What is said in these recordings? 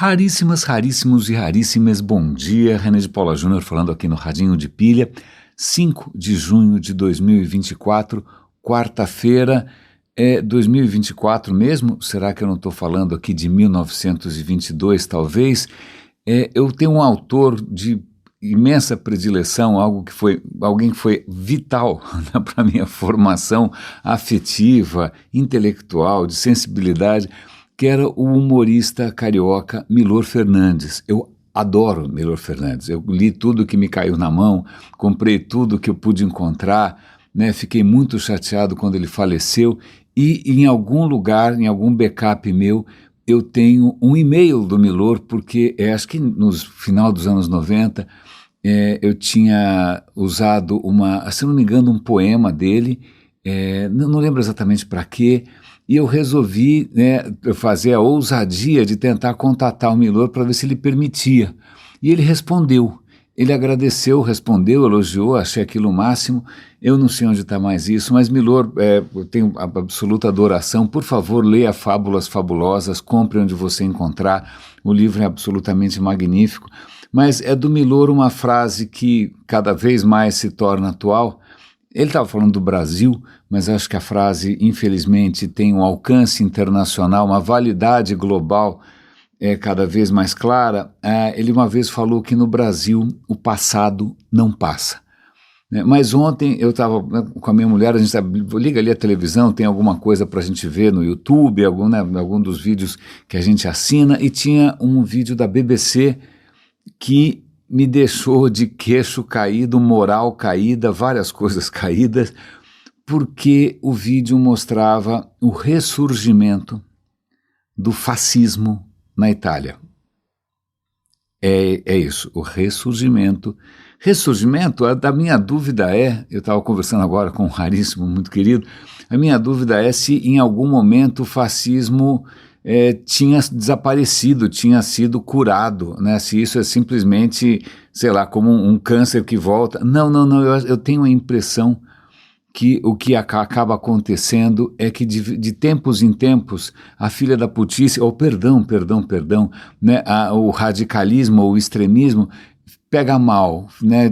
Raríssimas, raríssimos e raríssimas, bom dia, René de Paula Júnior falando aqui no Radinho de Pilha, 5 de junho de 2024, quarta-feira, 2024 mesmo? Será que eu não estou falando aqui de 1922 talvez? Eu tenho um autor de imensa predileção, alguém que foi vital para a minha formação afetiva, intelectual, de sensibilidade, que era o humorista carioca Milor Fernandes. Eu adoro Milor Fernandes, eu li tudo que me caiu na mão, comprei tudo que eu pude encontrar, né? Fiquei muito chateado quando ele faleceu e em algum lugar, em algum backup meu, eu tenho um e-mail do Milor, porque acho que no final dos anos 90 eu tinha usado se não me engano, um poema dele, não lembro exatamente para quê, e eu resolvi fazer a ousadia de tentar contatar o Milor para ver se ele permitia. E ele respondeu. Ele agradeceu, respondeu, elogiou, achei aquilo o máximo. Eu não sei onde está mais isso, mas Milor, eu tenho absoluta adoração. Por favor, leia Fábulas Fabulosas, compre onde você encontrar. O livro é absolutamente magnífico. Mas é do Milor uma frase que cada vez mais se torna atual. Ele estava falando do Brasil, mas acho que a frase, infelizmente, tem um alcance internacional, uma validade global cada vez mais clara. Ele uma vez falou que no Brasil o passado não passa. Mas ontem eu estava com a minha mulher, a gente liga ali a televisão, tem alguma coisa para a gente ver no YouTube, algum dos vídeos que a gente assina, e tinha um vídeo da BBC que me deixou de queixo caído, moral caída, várias coisas caídas, porque o vídeo mostrava o ressurgimento do fascismo na Itália. É isso, o ressurgimento. A minha dúvida eu estava conversando agora com um raríssimo, muito querido, a minha dúvida é se em algum momento o fascismo tinha desaparecido, tinha sido curado, né? Se isso é simplesmente, sei lá, como um câncer que volta. Não, eu tenho a impressão que o que acaba acontecendo é que de tempos em tempos a filha da putice, perdão, né? O radicalismo ou o extremismo pega mal, né?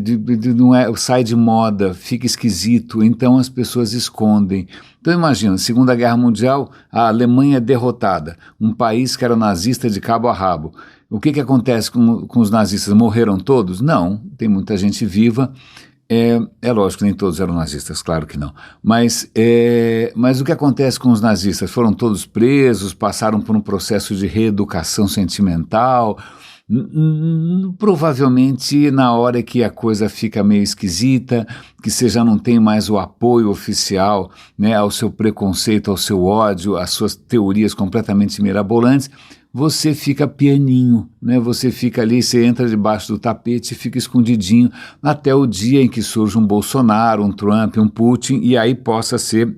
Sai de moda, fica esquisito, então as pessoas escondem. Então imagina, Segunda Guerra Mundial, a Alemanha é derrotada, um país que era nazista de cabo a rabo. O que acontece com os nazistas? Morreram todos? Não, tem muita gente viva. É lógico que nem todos eram nazistas, claro que não. Mas o que acontece com os nazistas? Foram todos presos, passaram por um processo de reeducação sentimental. Provavelmente na hora que a coisa fica meio esquisita, que você já não tem mais o apoio oficial, né, ao seu preconceito, ao seu ódio, às suas teorias completamente mirabolantes, você fica pianinho, né? Você fica ali, você entra debaixo do tapete e fica escondidinho até o dia em que surge um Bolsonaro, um Trump, um Putin, e aí possa ser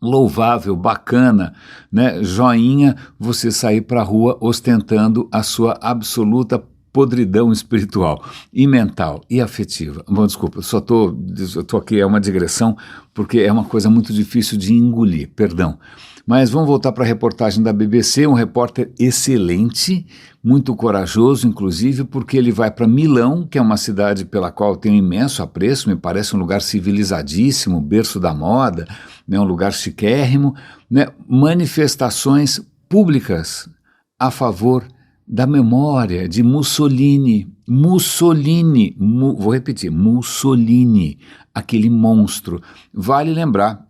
louvável, bacana, né? Joinha, você sair para a rua ostentando a sua absoluta podridão espiritual e mental e afetiva. Bom, desculpa, eu tô aqui, é uma digressão, porque é uma coisa muito difícil de engolir, perdão. Mas vamos voltar para a reportagem da BBC, um repórter excelente, muito corajoso, inclusive, porque ele vai para Milão, que é uma cidade pela qual eu tenho imenso apreço, me parece um lugar civilizadíssimo, berço da moda, né, um lugar chiquérrimo, né, manifestações públicas a favor da memória de Mussolini, vou repetir, Mussolini, aquele monstro. Vale lembrar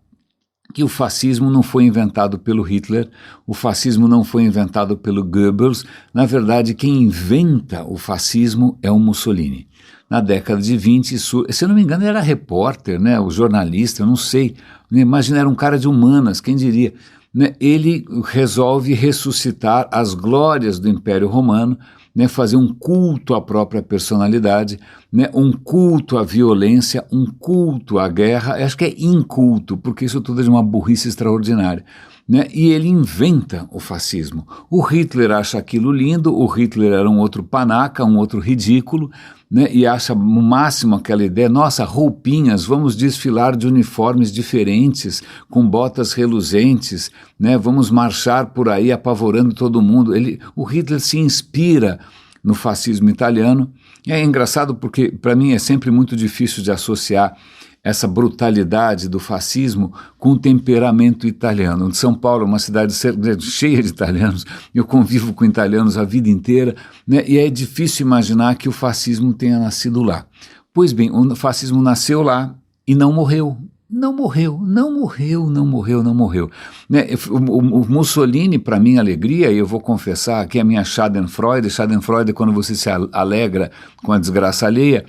que o fascismo não foi inventado pelo Hitler, o fascismo não foi inventado pelo Goebbels, na verdade quem inventa o fascismo é o Mussolini. Na década de 20, se eu não me engano era repórter, né, o jornalista, eu não sei, imagina, era um cara de humanas, quem diria, né, ele resolve ressuscitar as glórias do Império Romano, né, fazer um culto à própria personalidade, né, um culto à violência, um culto à guerra, acho que é inculto, porque isso tudo é de uma burrice extraordinária. né? E ele inventa o fascismo. O Hitler acha aquilo lindo, o Hitler era um outro panaca, um outro ridículo, né? E acha no máximo aquela ideia, nossa, roupinhas, vamos desfilar de uniformes diferentes, com botas reluzentes, né? Vamos marchar por aí apavorando todo mundo. O Hitler se inspira no fascismo italiano. É engraçado porque, para mim, é sempre muito difícil de associar essa brutalidade do fascismo com o temperamento italiano. São Paulo é uma cidade cheia de italianos, eu convivo com italianos a vida inteira, né, e é difícil imaginar que o fascismo tenha nascido lá. Pois bem, o fascismo nasceu lá e não morreu. Não morreu. Né? O Mussolini, para minha alegria, e eu vou confessar que a minha Schadenfreude é quando você se alegra com a desgraça alheia.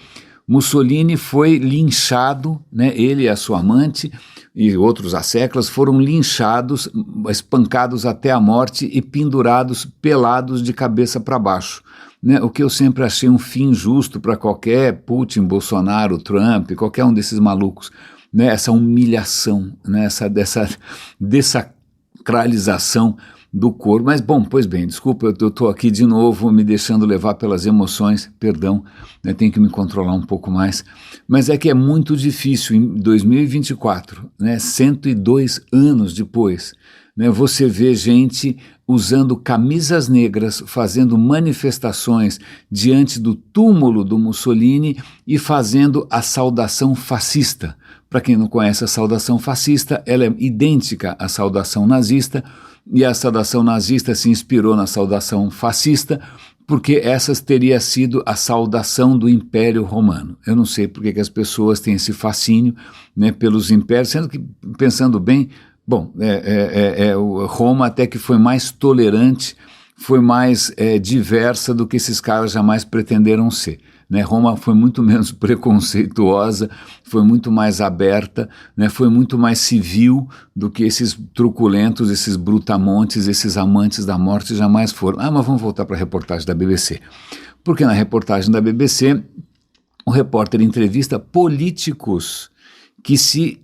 Mussolini foi linchado, né? Ele e a sua amante e outros asseclas foram linchados, espancados até a morte e pendurados, pelados de cabeça para baixo. Né? O que eu sempre achei um fim justo para qualquer Putin, Bolsonaro, Trump, qualquer um desses malucos. Né? Essa humilhação, né? Essa desacralização do corpo. Mas, bom, pois bem, desculpa, eu estou aqui de novo me deixando levar pelas emoções, perdão, né, tenho que me controlar um pouco mais, mas é que é muito difícil em 2024, né, 102 anos depois, né, você vê gente usando camisas negras, fazendo manifestações diante do túmulo do Mussolini e fazendo a saudação fascista. Para quem não conhece a saudação fascista, ela é idêntica à saudação nazista, e a saudação nazista se inspirou na saudação fascista, porque essa teria sido a saudação do Império Romano. Eu não sei por que as pessoas têm esse fascínio, né, pelos impérios, sendo que, pensando bem, bom, Roma até que foi mais tolerante, foi mais diversa do que esses caras jamais pretenderam ser. Né, Roma foi muito menos preconceituosa, foi muito mais aberta, né, foi muito mais civil do que esses truculentos, esses brutamontes, esses amantes da morte jamais foram. Mas vamos voltar para a reportagem da BBC. Porque na reportagem da BBC, o repórter entrevista políticos que se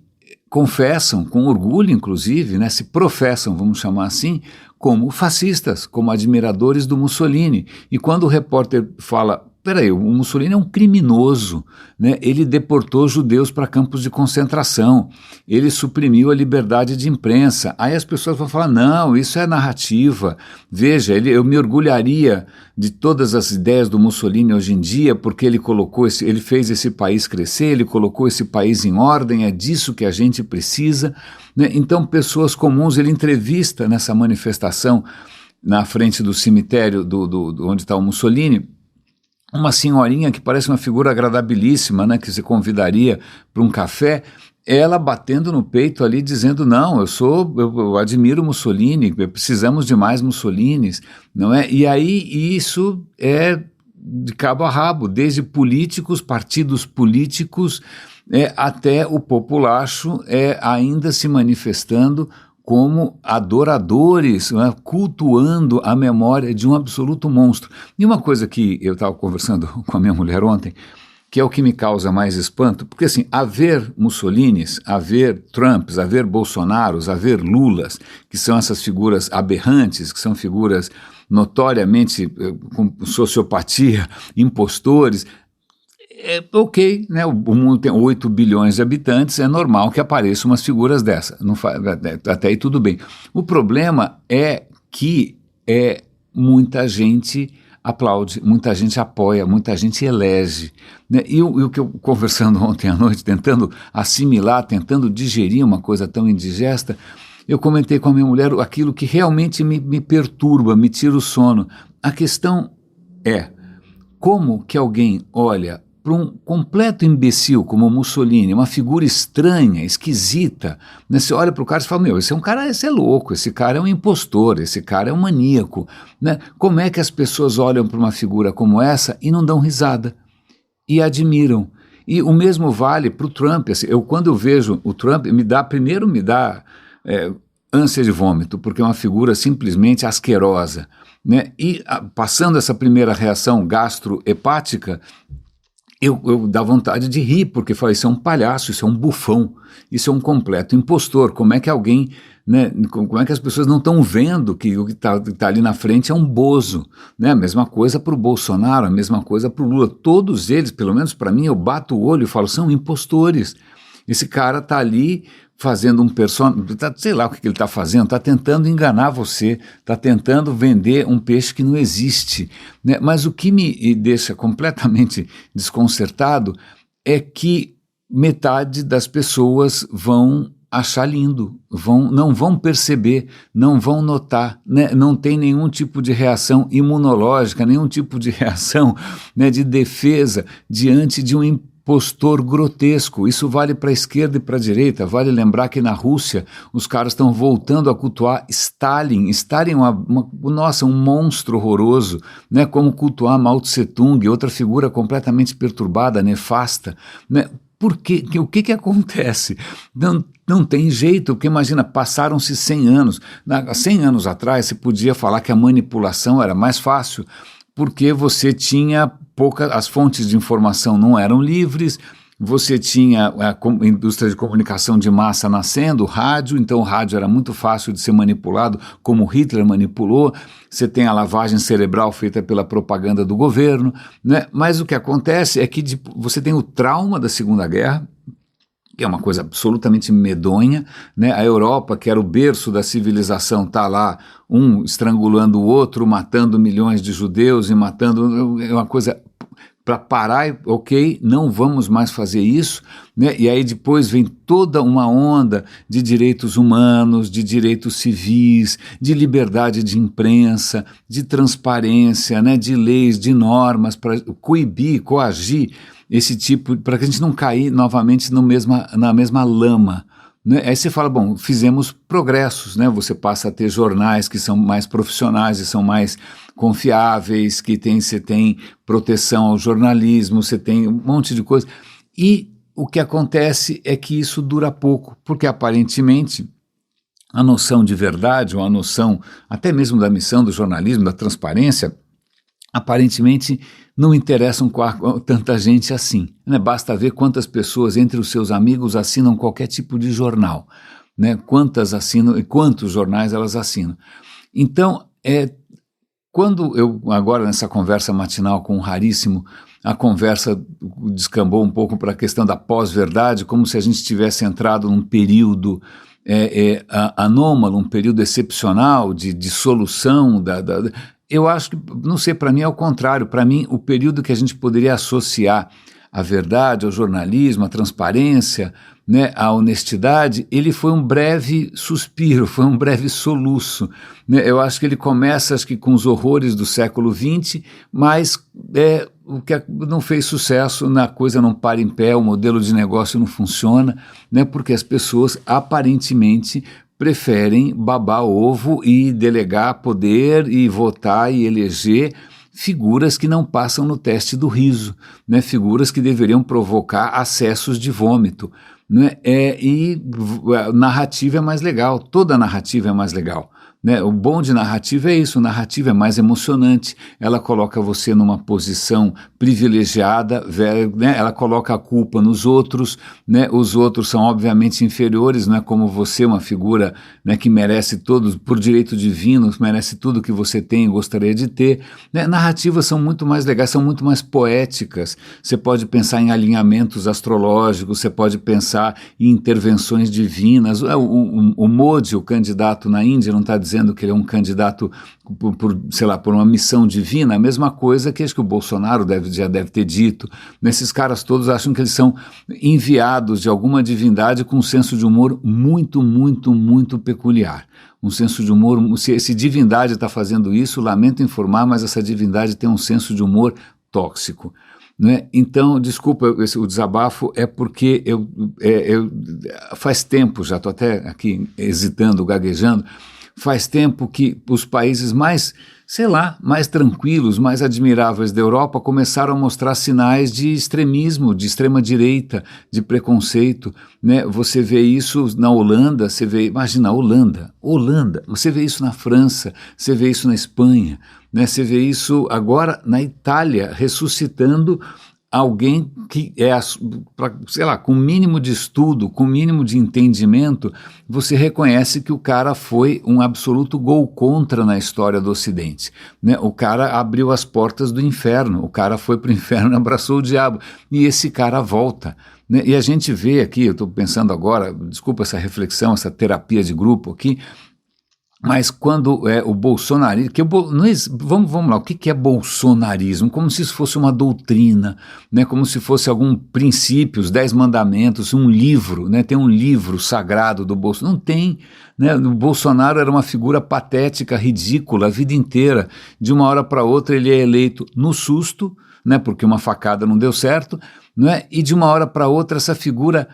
confessam, com orgulho inclusive, né, se professam, vamos chamar assim, como fascistas, como admiradores do Mussolini. E quando o repórter fala, peraí, o Mussolini é um criminoso, né? Ele deportou judeus para campos de concentração, ele suprimiu a liberdade de imprensa. Aí as pessoas vão falar, não, isso é narrativa, veja, eu me orgulharia de todas as ideias do Mussolini hoje em dia, porque ele fez esse país crescer, ele colocou esse país em ordem, é disso que a gente precisa, né? Então pessoas comuns, ele entrevista nessa manifestação na frente do cemitério onde está o Mussolini, uma senhorinha que parece uma figura agradabilíssima, né, que você convidaria para um café, ela batendo no peito ali, dizendo, não, eu admiro Mussolini, precisamos de mais Mussolinis, não é? E aí isso é de cabo a rabo, desde políticos, partidos políticos, até o populacho ainda se manifestando como adoradores, né, cultuando a memória de um absoluto monstro. E uma coisa que eu estava conversando com a minha mulher ontem, que é o que me causa mais espanto, porque assim, haver Mussolinis, haver Trumps, haver Bolsonaros, haver Lulas, que são essas figuras aberrantes, que são figuras notoriamente com sociopatia, impostores, ok, né? O mundo tem 8 bilhões de habitantes, é normal que apareçam umas figuras dessa, até aí tudo bem. O problema é que muita gente aplaude, muita gente apoia, muita gente elege, né? E o que eu conversando ontem à noite, tentando assimilar, tentando digerir uma coisa tão indigesta, eu comentei com a minha mulher aquilo que realmente me perturba, me tira o sono. A questão é, como que alguém olha para um completo imbecil como Mussolini, uma figura estranha, esquisita, né? Você olha para o cara e fala, esse é louco, esse cara é um impostor, esse cara é um maníaco, né? Como é que as pessoas olham para uma figura como essa e não dão risada e admiram? E o mesmo vale para o Trump. Assim, quando eu vejo o Trump, me dá ânsia de vômito, porque é uma figura simplesmente asquerosa, né? E passando essa primeira reação gastrohepática, eu dá vontade de rir, porque falei, isso é um palhaço, isso é um bufão, isso é um completo impostor. Como é que alguém né? Como é que as pessoas não estão vendo que o que está ali na frente é um bozo, né? A mesma coisa para o Bolsonaro, a mesma coisa para o Lula. Todos eles, pelo menos para mim, eu bato o olho e falo, são impostores. Esse cara está ali fazendo um personagem, sei lá o que ele está fazendo, está tentando enganar você, está tentando vender um peixe que não existe, né? Mas o que me deixa completamente desconcertado é que metade das pessoas vão achar lindo, não vão perceber, não vão notar, né? Não tem nenhum tipo de reação imunológica, nenhum tipo de reação, né, de defesa diante de um impostor grotesco. Isso vale para a esquerda e para a direita. Vale lembrar que na Rússia os caras estão voltando a cultuar Stalin. Stalin é nossa, um monstro horroroso, né? Como cultuar Mao Tse Tung, outra figura completamente perturbada, nefasta, né? Por quê? O que acontece? Não tem jeito, porque imagina, passaram-se 100 anos. 100 anos atrás se podia falar que a manipulação era mais fácil, porque você tinha as fontes de informação não eram livres, você tinha a indústria de comunicação de massa nascendo, o rádio, então o rádio era muito fácil de ser manipulado, como Hitler manipulou. Você tem a lavagem cerebral feita pela propaganda do governo, né? Mas o que acontece é que você tem o trauma da Segunda Guerra, que é uma coisa absolutamente medonha, né? A Europa, que era o berço da civilização, está lá, um estrangulando o outro, matando milhões de judeus e matando, é uma coisa para parar, ok, não vamos mais fazer isso, né? E aí depois vem toda uma onda de direitos humanos, de direitos civis, de liberdade de imprensa, de transparência, né? De leis, de normas para coibir, coagir esse tipo, para que a gente não cair novamente na mesma lama, né? Aí você fala, bom, fizemos progressos, né? Você passa a ter jornais que são mais profissionais e são mais confiáveis, você tem proteção ao jornalismo, você tem um monte de coisa. E o que acontece é que isso dura pouco, porque aparentemente a noção de verdade, ou a noção até mesmo da missão do jornalismo, da transparência, aparentemente não interessam com tanta gente assim, né? Basta ver quantas pessoas entre os seus amigos assinam qualquer tipo de jornal, né? Quantas assinam e quantos jornais elas assinam. Então, quando eu, agora nessa conversa matinal com o Raríssimo, a conversa descambou um pouco para a questão da pós-verdade, como se a gente tivesse entrado num período anômalo, um período excepcional de solução eu acho que, não sei, para mim é o contrário. Para mim, o período que a gente poderia associar à verdade, ao jornalismo, à transparência, né, à honestidade, ele foi um breve suspiro, foi um breve soluço, né? Eu acho que ele começa, acho que com os horrores do século XX, mas o que não fez sucesso, a coisa não para em pé, o modelo de negócio não funciona, né, porque as pessoas aparentemente preferem babar ovo e delegar poder e votar e eleger figuras que não passam no teste do riso, né? Figuras que deveriam provocar acessos de vômito, né? E a narrativa é mais legal, toda narrativa é mais legal, né? O bom de narrativa é isso, narrativa é mais emocionante, ela coloca você numa posição privilegiada, né? Ela coloca a culpa nos outros, né? Os outros são obviamente inferiores, não é como você, uma figura, né, que merece todos, por direito divino, merece tudo que você tem e gostaria de ter, né? Narrativas são muito mais legais, são muito mais poéticas, você pode pensar em alinhamentos astrológicos, você pode pensar em intervenções divinas. O Modi, o candidato na Índia, não está dizendo que ele é um candidato por uma missão divina, a mesma coisa que acho que o Bolsonaro já deve ter dito. Esses caras todos acham que eles são enviados de alguma divindade com um senso de humor muito, muito, muito peculiar. Um senso de humor, se divindade está fazendo isso, lamento informar, mas essa divindade tem um senso de humor tóxico, né? Então, desculpa, o desabafo é porque faz tempo, já estou até aqui hesitando, gaguejando, faz tempo que os países mais, sei lá, mais tranquilos, mais admiráveis da Europa começaram a mostrar sinais de extremismo, de extrema-direita, de preconceito, né? Você vê isso na Holanda, imagina, Holanda, você vê isso na França, você vê isso na Espanha, né? Você vê isso agora na Itália, ressuscitando alguém que sei lá, com mínimo de estudo, com mínimo de entendimento, você reconhece que o cara foi um absoluto gol contra na história do Ocidente, né? O cara abriu as portas do inferno, o cara foi para o inferno e abraçou o diabo, e esse cara volta, né? E a gente vê aqui, eu estou pensando agora, desculpa essa reflexão, essa terapia de grupo aqui, mas quando o bolsonarismo, vamos lá, o que é bolsonarismo? Como se isso fosse uma doutrina, né? Como se fosse algum princípio, os 10 mandamentos, um livro, né? Tem um livro sagrado do Bolsonaro, não tem, né? O Bolsonaro era uma figura patética, ridícula, a vida inteira, de uma hora para outra ele é eleito no susto, né? Porque uma facada não deu certo, né? E de uma hora para outra essa figura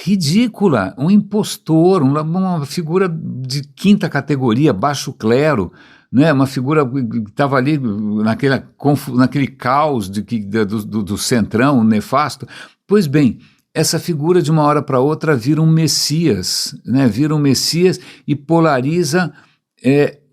ridícula, um impostor, uma figura de quinta categoria, baixo clero, né? Uma figura que estava ali naquele caos do centrão nefasto. Pois bem, essa figura de uma hora para outra vira um Messias, né? Vira um Messias e polariza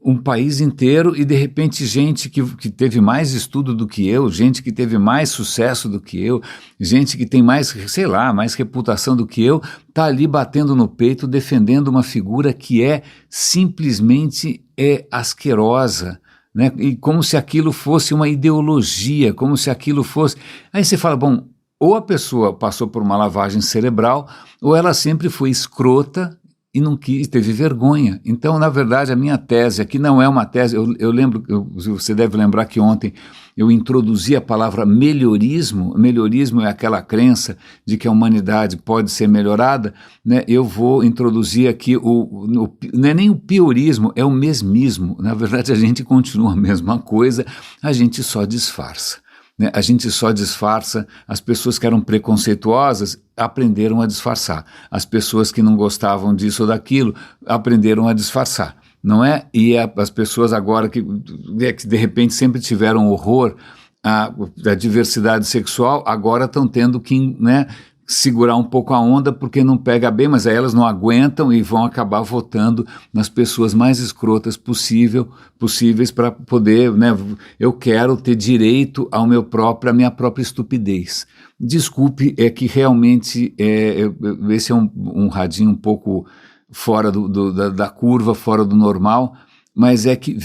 um país inteiro, e de repente gente que teve mais estudo do que eu, gente que teve mais sucesso do que eu, gente que tem mais, sei lá, mais reputação do que eu, está ali batendo no peito, defendendo uma figura que simplesmente asquerosa, né? E como se aquilo fosse uma ideologia, como se aquilo fosse... Aí você fala, bom, ou a pessoa passou por uma lavagem cerebral, ou ela sempre foi escrota e não teve vergonha. Então, na verdade, a minha tese aqui não é uma tese, eu lembro, você deve lembrar que ontem eu introduzi a palavra melhorismo. Melhorismo é aquela crença de que a humanidade pode ser melhorada, né? Eu vou introduzir aqui, não é nem o piorismo, é o mesmismo. Na verdade, a gente continua a mesma coisa, a gente só disfarça. Né? A gente só disfarça. As pessoas que eram preconceituosas aprenderam a disfarçar. As pessoas que não gostavam disso ou daquilo aprenderam a disfarçar, não é? E as pessoas agora que de repente sempre tiveram horror à diversidade sexual, agora estão tendo que, né, segurar um pouco a onda porque não pega bem, mas aí elas não aguentam e vão acabar votando nas pessoas mais escrotas possíveis para poder, né, eu quero ter direito à minha própria estupidez. Desculpe, é que realmente esse é um radinho um pouco fora da curva, fora do normal, mas é que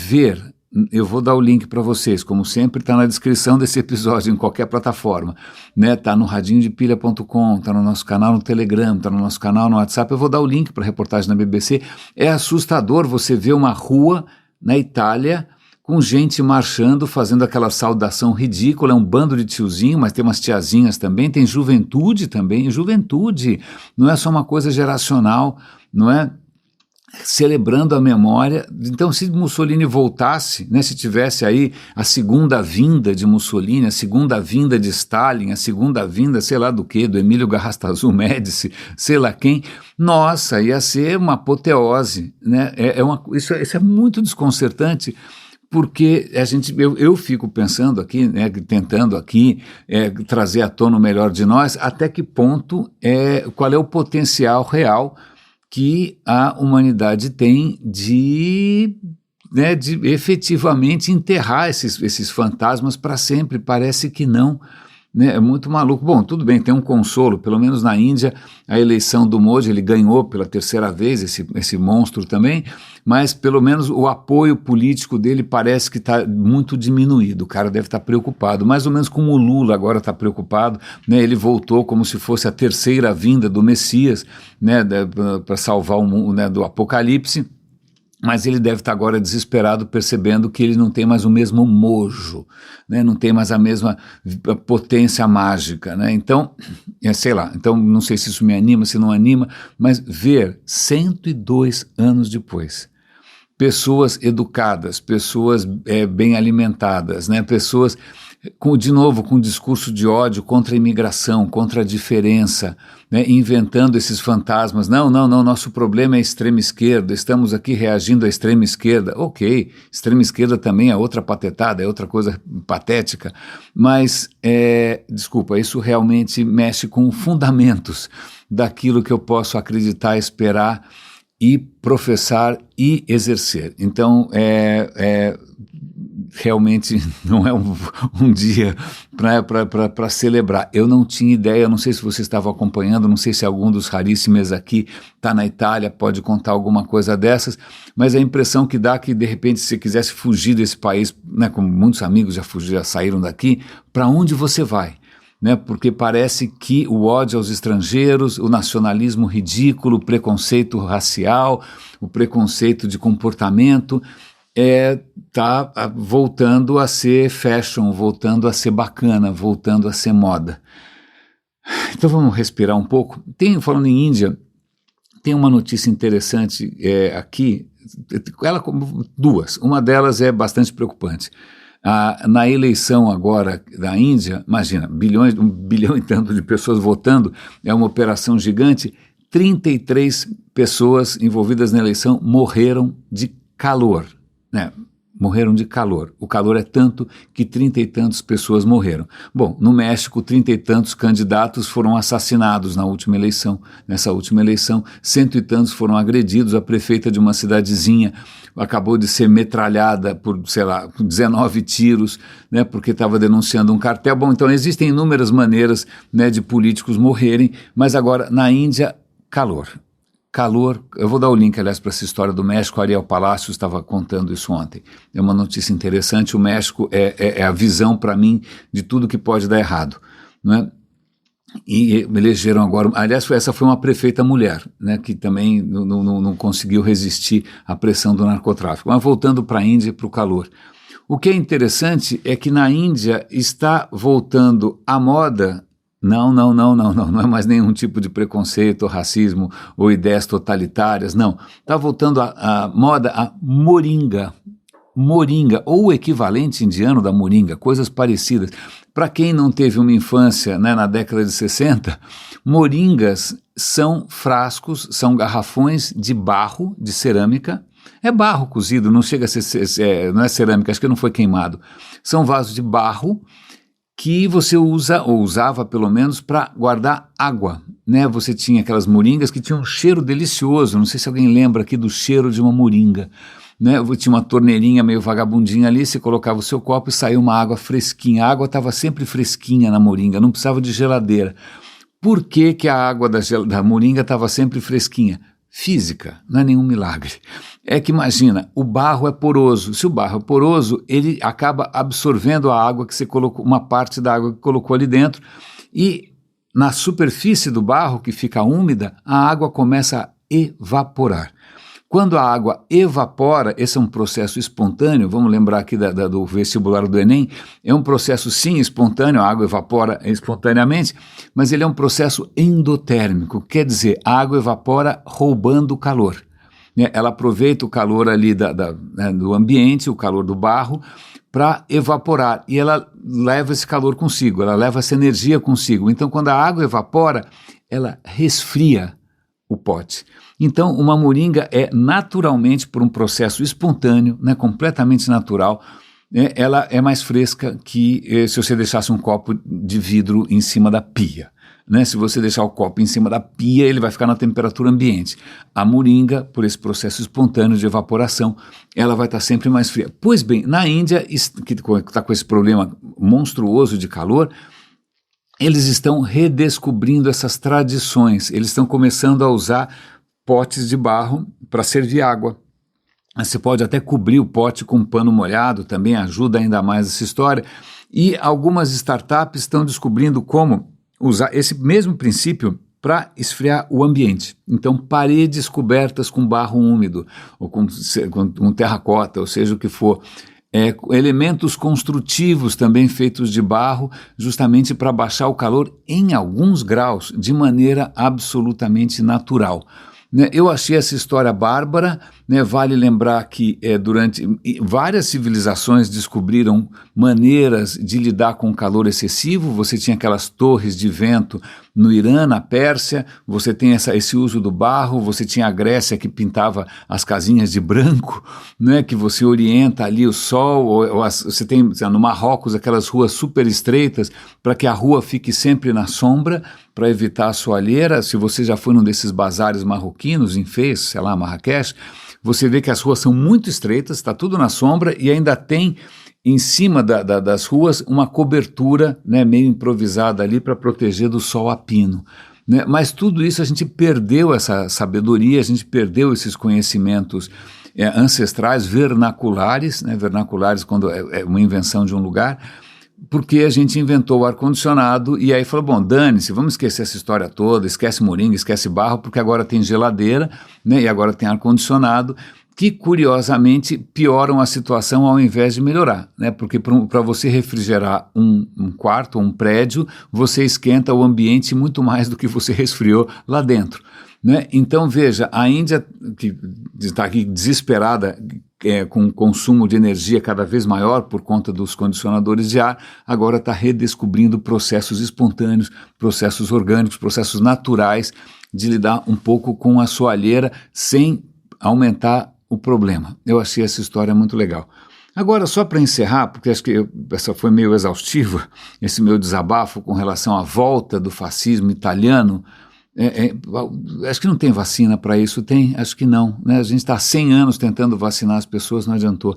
eu vou dar o link para vocês, como sempre está na descrição desse episódio, em qualquer plataforma, né? Está no radinhodepilha.com, está no nosso canal no Telegram, está no nosso canal no WhatsApp, eu vou dar o link para a reportagem da BBC. É assustador você ver uma rua na Itália com gente marchando, fazendo aquela saudação ridícula, é um bando de tiozinho, mas tem umas tiazinhas também, tem juventude também, juventude, não é só uma coisa geracional, não é? Celebrando a memória. Então, se Mussolini voltasse, né, se tivesse aí a segunda vinda de Mussolini, a segunda vinda de Stalin, a segunda vinda, sei lá do que, do Emílio Garrastazu Médici, sei lá quem, nossa, ia ser uma apoteose, né? Isso é muito desconcertante, porque eu fico pensando aqui, né, tentando aqui trazer à tona o melhor de nós, até que ponto, qual é o potencial real que a humanidade tem de efetivamente enterrar esses fantasmas para sempre. Parece que não, né? É muito maluco. Bom, tudo bem, tem um consolo, pelo menos na Índia, a eleição do Modi, ele ganhou pela terceira vez, esse monstro também, mas pelo menos o apoio político dele parece que está muito diminuído. O cara deve estar preocupado, mais ou menos como o Lula agora está preocupado, né? Ele voltou como se fosse a terceira vinda do Messias, né, para salvar o mundo, né, do apocalipse. Mas ele deve estar agora desesperado, percebendo que ele não tem mais o mesmo mojo, né? Não tem mais a mesma potência mágica, né? Então, sei lá, então não sei se isso me anima, se não anima, mas ver 102 anos depois, pessoas educadas, pessoas bem alimentadas, né? Pessoas de novo com discurso de ódio contra a imigração, contra a diferença, né, inventando esses fantasmas. Não, nosso problema é a extrema esquerda, estamos aqui reagindo à extrema esquerda. Ok, extrema esquerda também é outra patetada, é outra coisa patética, mas, desculpa, isso realmente mexe com fundamentos daquilo que eu posso acreditar, esperar e professar e exercer. Então, realmente não é um dia para celebrar. Eu não tinha ideia, não sei se você estava acompanhando, não sei se algum dos raríssimos aqui está na Itália, pode contar alguma coisa dessas, mas a impressão que dá que de repente se você quisesse fugir desse país, né, como muitos amigos já saíram daqui, para onde você vai? Né, porque parece que o ódio aos estrangeiros, o nacionalismo ridículo, o preconceito racial, o preconceito de comportamento tá voltando a ser fashion, voltando a ser bacana, voltando a ser moda. Então vamos respirar um pouco. Falando em Índia, tem uma notícia interessante aqui, duas. Uma delas é bastante preocupante. Na eleição agora da Índia, imagina, 1 bilhão e tanto de pessoas votando, é uma operação gigante, 33 pessoas envolvidas na eleição morreram de calor, né? Morreram de calor. O calor é tanto que 30 e tantas pessoas morreram. Bom, no México, 30 e tantos candidatos foram assassinados nessa última eleição, 100 e tantos foram agredidos. A prefeita de uma cidadezinha acabou de ser metralhada por, 19 tiros, né, porque estava denunciando um cartel. Bom, então existem inúmeras maneiras, né, de políticos morrerem, mas agora na Índia, calor, eu vou dar o link, aliás, para essa história do México. Ariel Palacios estava contando isso ontem. É uma notícia interessante. O México é a visão para mim de tudo que pode dar errado, né? E elegeram agora, aliás, essa foi uma prefeita mulher, né, que também não conseguiu resistir à pressão do narcotráfico. Mas voltando para a Índia e para o calor. O que é interessante é que na Índia está voltando a moda. Não é mais nenhum tipo de preconceito, ou racismo, ou ideias totalitárias, não. Está voltando a moda a moringa, ou o equivalente indiano da moringa, coisas parecidas. Para quem não teve uma infância, né, na década de 60, moringas são frascos, são garrafões de barro, de cerâmica. É barro cozido, não chega a ser, não é cerâmica, acho que não foi queimado. São vasos de barro que você usa, ou usava pelo menos, para guardar água, né? Você tinha aquelas moringas que tinham um cheiro delicioso, não sei se alguém lembra aqui do cheiro de uma moringa, né? Tinha uma torneirinha meio vagabundinha ali, você colocava o seu copo e saía uma água fresquinha. A água estava sempre fresquinha na moringa, não precisava de geladeira. Por que que a água da moringa estava sempre fresquinha? Física, não é nenhum milagre. É que imagina, o barro é poroso. Se o barro é poroso, ele acaba absorvendo a água que você colocou, uma parte da água que colocou ali dentro, e na superfície do barro, que fica úmida, a água começa a evaporar. Quando a água evapora, esse é um processo espontâneo, vamos lembrar aqui do vestibular do Enem, é um processo sim espontâneo, a água evapora espontaneamente, mas ele é um processo endotérmico, quer dizer, a água evapora roubando calor. Ela aproveita o calor ali do ambiente, o calor do barro, para evaporar, e ela leva esse calor consigo, ela leva essa energia consigo. Então, quando a água evapora, ela resfria o pote. Então, uma moringa é naturalmente, por um processo espontâneo, né, completamente natural, ela é mais fresca que se você deixasse um copo de vidro em cima da pia. Né? Se você deixar o copo em cima da pia, ele vai ficar na temperatura ambiente. A moringa, por esse processo espontâneo de evaporação, ela vai estar sempre mais fria. Pois bem, na Índia, que está com esse problema monstruoso de calor, eles estão redescobrindo essas tradições, eles estão começando a usar potes de barro para servir água. Você pode até cobrir o pote com um pano molhado, também ajuda ainda mais essa história. E algumas startups estão descobrindo como usar esse mesmo princípio para esfriar o ambiente. Então, paredes cobertas com barro úmido, ou com terracota, ou seja o que for. Elementos construtivos também feitos de barro, justamente para baixar o calor em alguns graus, de maneira absolutamente natural. Eu achei essa história bárbara, né? Vale lembrar que durante várias civilizações descobriram maneiras de lidar com o calor excessivo. Você tinha aquelas torres de vento no Irã, na Pérsia, você tem esse uso do barro, você tinha a Grécia que pintava as casinhas de branco, né? Que você orienta ali o sol, você tem no Marrocos aquelas ruas super estreitas para que a rua fique sempre na sombra, para evitar a soalheira. Se você já foi num desses bazares marroquinos, em Fez, sei lá, Marrakech, você vê que as ruas são muito estreitas, está tudo na sombra e ainda tem em cima das ruas, uma cobertura, né, meio improvisada ali para proteger do sol a pino. Né? Mas tudo isso a gente perdeu essa sabedoria, a gente perdeu esses conhecimentos ancestrais, vernaculares, né? Vernaculares quando é uma invenção de um lugar, porque a gente inventou o ar-condicionado e aí falou, bom, dane-se, vamos esquecer essa história toda, esquece moringa, esquece barro, porque agora tem geladeira, né, e agora tem ar-condicionado, que curiosamente pioram a situação ao invés de melhorar, né, porque para você refrigerar um quarto, um prédio, você esquenta o ambiente muito mais do que você resfriou lá dentro. Né? Então, veja, a Índia, que está aqui desesperada com o consumo de energia cada vez maior por conta dos condicionadores de ar, agora está redescobrindo processos espontâneos, processos orgânicos, processos naturais de lidar um pouco com a soalheira sem aumentar o problema. Eu achei essa história muito legal. Agora, só para encerrar, porque acho que essa foi meio exaustiva, esse meu desabafo com relação à volta do fascismo italiano. Acho que não tem vacina para isso, tem? Acho que não, né? A gente está há 100 anos tentando vacinar as pessoas, não adiantou.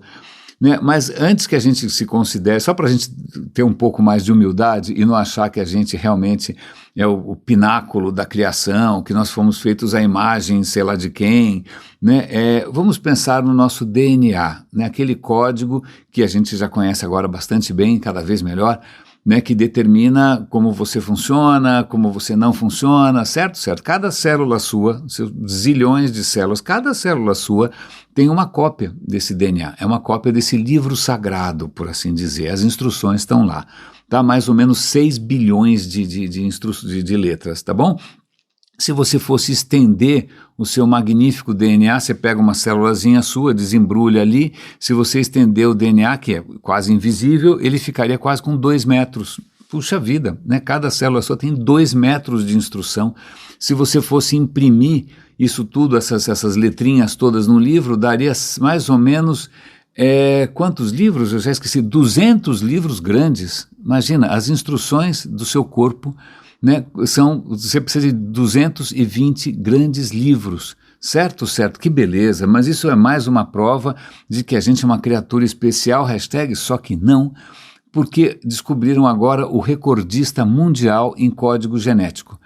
Né? Mas antes que a gente se considere, só para a gente ter um pouco mais de humildade e não achar que a gente realmente é o pináculo da criação, que nós fomos feitos à imagem sei lá de quem, né? Vamos pensar no nosso DNA, né? Aquele código que a gente já conhece agora bastante bem, cada vez melhor, né, que determina como você funciona, como você não funciona, certo? Certo. Cada célula sua, seus zilhões de células, cada célula sua tem uma cópia desse DNA, é uma cópia desse livro sagrado, por assim dizer. As instruções estão lá, tá? Mais ou menos 6 bilhões de letras, tá bom? Se você fosse estender o seu magnífico DNA, você pega uma célulazinha sua, desembrulha ali, se você estender o DNA, que é quase invisível, ele ficaria quase com 2 metros. Puxa vida, né? Cada célula sua tem 2 metros de instrução. Se você fosse imprimir isso tudo, essas letrinhas todas no livro, daria mais ou menos, quantos livros? Eu já esqueci, 200 livros grandes. Imagina, as instruções do seu corpo, né, você precisa de 220 grandes livros, certo? Certo, que beleza, mas isso é mais uma prova de que a gente é uma criatura especial, hashtag, só que não, porque descobriram agora o recordista mundial em código genético.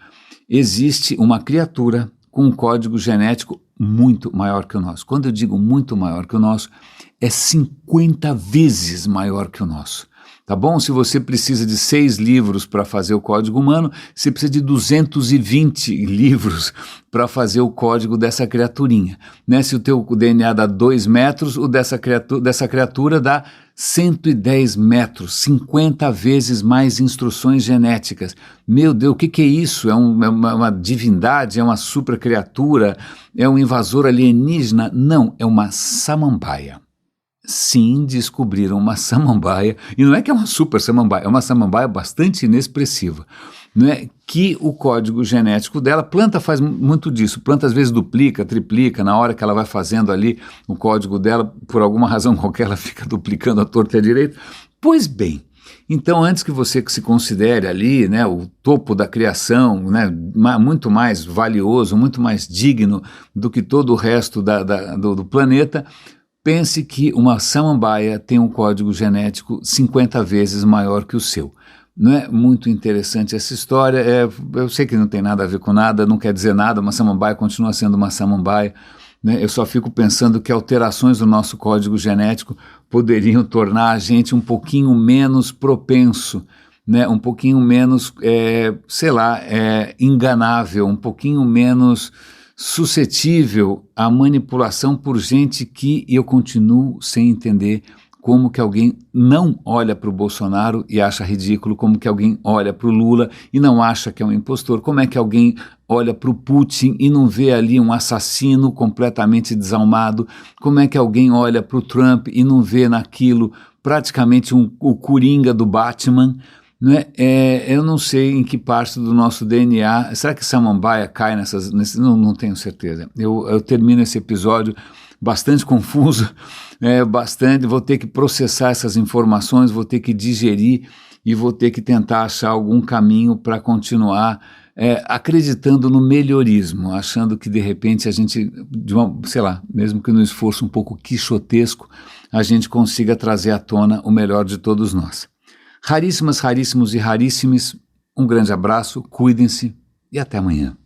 Existe uma criatura com um código genético muito maior que o nosso. Quando eu digo muito maior que o nosso, é 50 vezes maior que o nosso. Tá bom? Se você precisa de 6 livros para fazer o código humano, você precisa de 220 livros para fazer o código dessa criaturinha. Né? Se o teu DNA dá 2 metros, o dessa criatura dá 110 metros, 50 vezes mais instruções genéticas. Meu Deus, o que é isso? É uma divindade? É uma super criatura? É um invasor alienígena? Não, é uma samambaia. Sim, descobriram uma samambaia, e não é que é uma super samambaia, é uma samambaia bastante inexpressiva, né? Que o código genético dela, planta faz muito disso, planta às vezes duplica, triplica, na hora que ela vai fazendo ali o código dela, por alguma razão qualquer, ela fica duplicando a torta e a direita. Pois bem, então antes que você se considere ali, né, o topo da criação, né, muito mais valioso, muito mais digno do que todo o resto do planeta, pense que uma samambaia tem um código genético 50 vezes maior que o seu. Não é muito interessante essa história? Eu sei que não tem nada a ver com nada, não quer dizer nada, uma samambaia continua sendo uma samambaia. Né? Eu só fico pensando que alterações do nosso código genético poderiam tornar a gente um pouquinho menos propenso, né? Um pouquinho menos, enganável, um pouquinho menos suscetível à manipulação por gente que eu continuo sem entender como que alguém não olha para o Bolsonaro e acha ridículo, como que alguém olha para o Lula e não acha que é um impostor, como é que alguém olha para o Putin e não vê ali um assassino completamente desalmado, como é que alguém olha para o Trump e não vê naquilo praticamente o Coringa do Batman. Né? Eu não sei em que parte do nosso DNA, será que samambaia cai nessas, não tenho certeza. Eu termino esse episódio bastante confuso, vou ter que processar essas informações, vou ter que digerir e vou ter que tentar achar algum caminho para continuar acreditando no melhorismo, achando que de repente a gente, mesmo que num esforço um pouco quixotesco, a gente consiga trazer à tona o melhor de todos nós. Raríssimas, raríssimos e raríssimes, um grande abraço, cuidem-se e até amanhã.